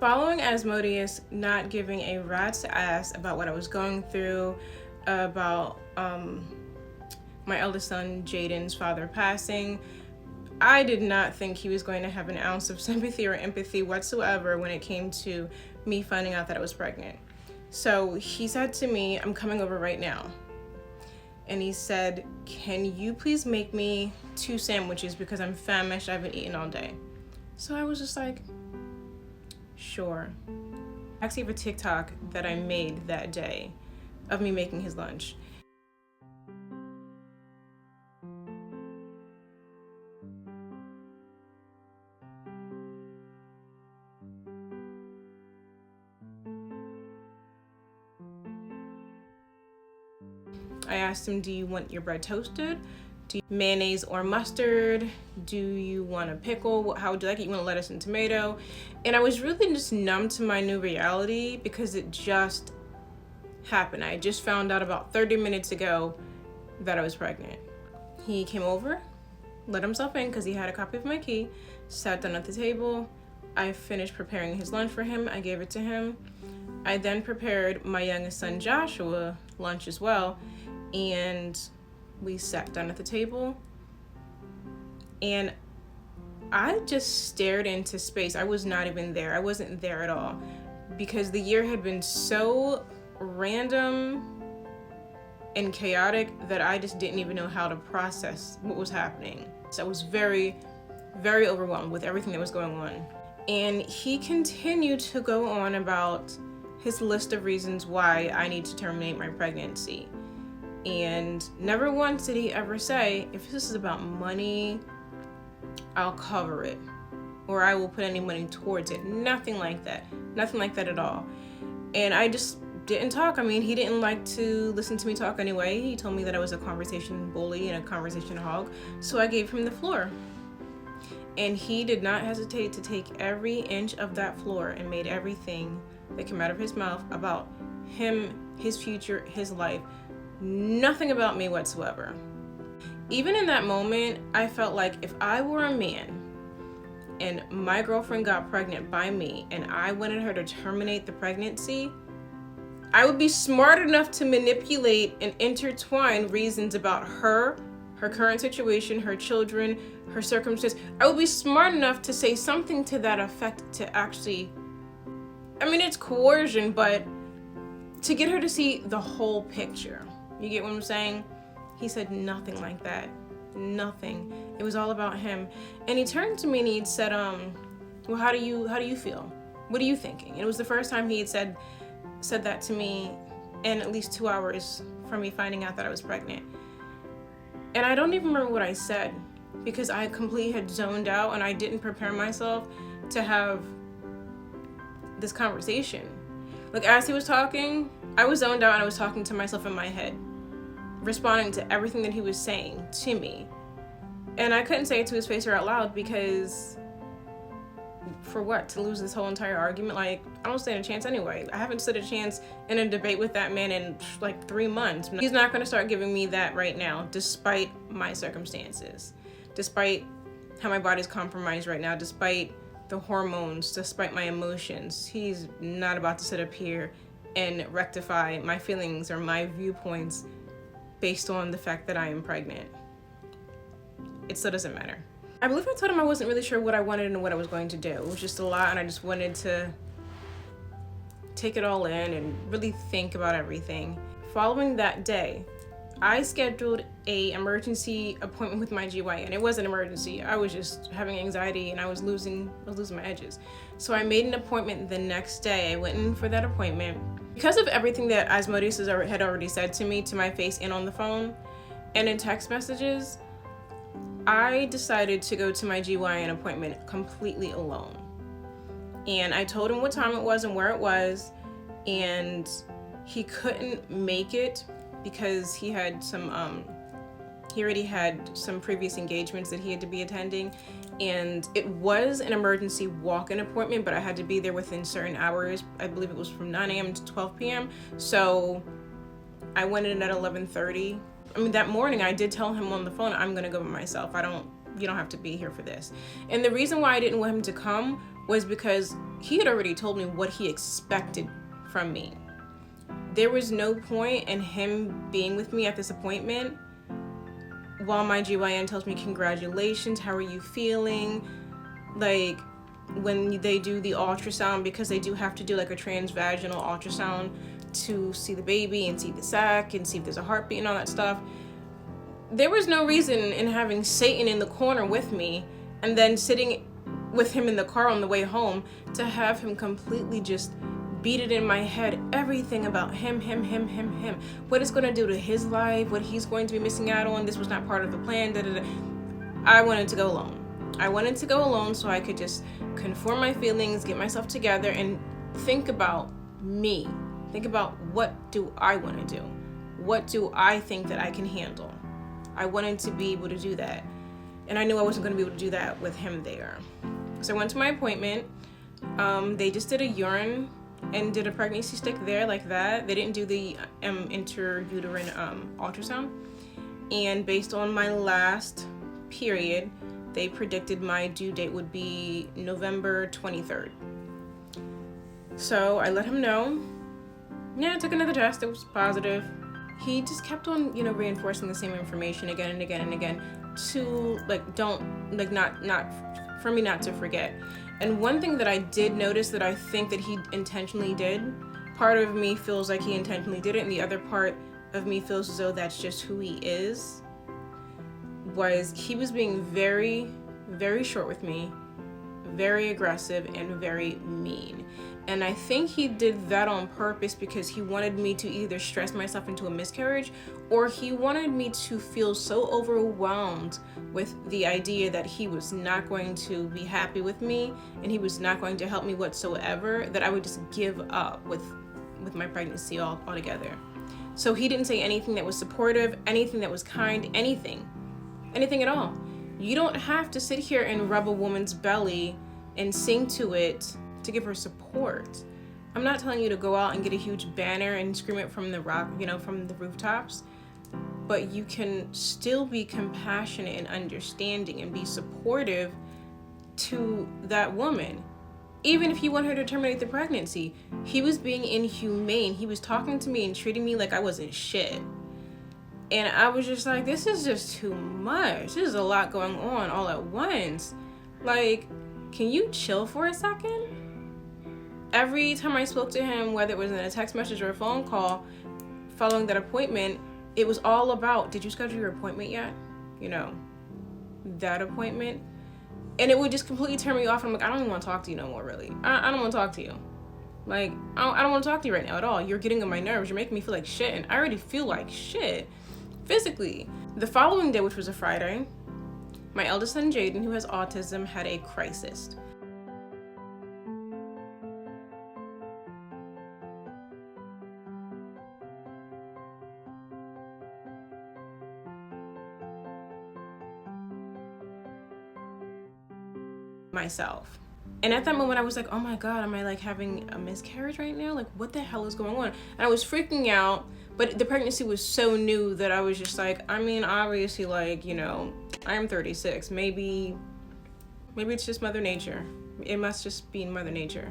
Following Asmodeus not giving a rat's ass about what I was going through, about my eldest son Jaden's father passing, I did not think he was going to have an ounce of sympathy or empathy whatsoever when it came to me finding out that I was pregnant. So he said to me, "I'm coming over right now." And he said, "Can you please make me 2 sandwiches because I'm famished, I haven't eaten all day." So I was just like, sure. I actually have a TikTok that I made that day of me making his lunch. I asked him, "Do you want your bread toasted? Do you mayonnaise or mustard? Do you want a pickle? How would you like it? You want lettuce and tomato?" And I was really just numb to my new reality because it just happened. I just found out about 30 minutes ago that I was pregnant. He came over, let himself in because he had a copy of my key, sat down at the table. I finished preparing his lunch for him. I gave it to him. I then prepared my youngest son Joshua lunch as well, and we sat down at the table, and I just stared into space. I was not even there. I wasn't there at all because the year had been so random and chaotic that I just didn't even know how to process what was happening. So I was very, very overwhelmed with everything that was going on. And he continued to go on about his list of reasons why I need to terminate my pregnancy. And never once did he ever say, "If this is about money, I'll cover it, or I will put any money towards it." Nothing like that. Nothing like that at all. And I just didn't talk. I mean, he didn't like to listen to me talk anyway. He told me that I was a conversation bully and a conversation hog. So I gave him the floor. And he did not hesitate to take every inch of that floor and made everything that came out of his mouth about him, his future, his life. Nothing about me whatsoever. Even in that moment, I felt like if I were a man and my girlfriend got pregnant by me and I wanted her to terminate the pregnancy, I would be smart enough to manipulate and intertwine reasons about her current situation, her children, her circumstance. I would be smart enough to say something to that effect to actually, I mean, it's coercion, but to get her to see the whole picture. You get what I'm saying? He said nothing like that. Nothing. It was all about him. And he turned to me and he said, "Well, how do you feel? What are you thinking?" And it was the first time he had said that to me in at least 2 hours from me finding out that I was pregnant. And I don't even remember what I said because I completely had zoned out and I didn't prepare myself to have this conversation. Like, as he was talking, I was zoned out and I was talking to myself in my head, responding to everything that he was saying to me. And I couldn't say it to his face or out loud because for what? To lose this whole entire argument? Like, I don't stand a chance anyway. I haven't stood a chance in a debate with that man in like 3 months. He's not going to start giving me that right now, despite my circumstances, despite how my body's compromised right now, despite the hormones, despite my emotions. He's not about to sit up here and rectify my feelings or my viewpoints based on the fact that I am pregnant. It still doesn't matter. I believe I told him I wasn't really sure what I wanted and what I was going to do. It was just a lot and I just wanted to take it all in and really think about everything. Following that day, I scheduled a emergency appointment with my GYN. It wasn't an emergency. I was just having anxiety and I was losing my edges. So I made an appointment the next day. I went in for that appointment. Because of everything that Asmodeus had already said to me, to my face and on the phone and in text messages, I decided to go to my GYN appointment completely alone. And I told him what time it was and where it was, and he couldn't make it because he had he already had some previous engagements that he had to be attending, and it was an emergency walk-in appointment, but I had to be there within certain hours. I believe it was from 9 a.m. to 12 p.m. So I went in at 11:30. I mean, that morning I did tell him on the phone, "I'm gonna go by myself. You don't have to be here for this." And the reason why I didn't want him to come was because he had already told me what he expected from me. There was no point in him being with me at this appointment while my GYN tells me, congratulations, how are you feeling? Like, when they do the ultrasound, because they do have to do like a transvaginal ultrasound to see the baby and see the sac and see if there's a heartbeat and all that stuff. There was no reason in having Satan in the corner with me and then sitting with him in the car on the way home to have him completely just beat it in my head, everything about him, what it's going to do to his life, what he's going to be missing out on, this was not part of the plan, I wanted to go alone. I wanted to go alone so I could just conform my feelings, get myself together, and think about me. Think about, what do I want to do? What do I think that I can handle? I wanted to be able to do that. And I knew I wasn't going to be able to do that with him there. So I went to my appointment. They just did a urine and did a pregnancy stick there like that. They didn't do the intrauterine ultrasound. And based on my last period, they predicted my due date would be November 23rd. So I let him know. Yeah, I took another test. It was positive. He just kept on, reinforcing the same information again and again and again to not for me not to forget. And one thing that I did notice that I think that he intentionally did, part of me feels like he intentionally did it, and the other part of me feels as though that's just who he is, was he was being very, very short with me, very aggressive, and very mean. And I think he did that on purpose because he wanted me to either stress myself into a miscarriage, or he wanted me to feel so overwhelmed with the idea that he was not going to be happy with me and he was not going to help me whatsoever, that I would just give up with my pregnancy altogether. So he didn't say anything that was supportive, anything that was kind, anything at all. You don't have to sit here and rub a woman's belly and sing to it to give her support. I'm not telling you to go out and get a huge banner and scream it from the from the rooftops, but you can still be compassionate and understanding and be supportive to that woman. Even if you want her to terminate the pregnancy, he was being inhumane. He was talking to me and treating me like I wasn't shit. And I was just like, this is just too much. There's a lot going on all at once. Like, can you chill for a second? Every time I spoke to him, whether it was in a text message or a phone call, following that appointment, it was all about, did you schedule your appointment yet? That appointment. And it would just completely turn me off. I'm like, I don't even want to talk to you no more, really. I don't want to talk to you. Like, I don't want to talk to you right now at all. You're getting on my nerves. You're making me feel like shit. And I already feel like shit physically. The following day, which was a Friday, my eldest son, Jaden, who has autism, had a crisis. Myself. And at that moment I was like, oh my God, am I like having a miscarriage right now? Like, what the hell is going on? And I was freaking out, but the pregnancy was so new that I was just like, obviously, I'm 36. Maybe it's just Mother Nature. It must just be Mother Nature.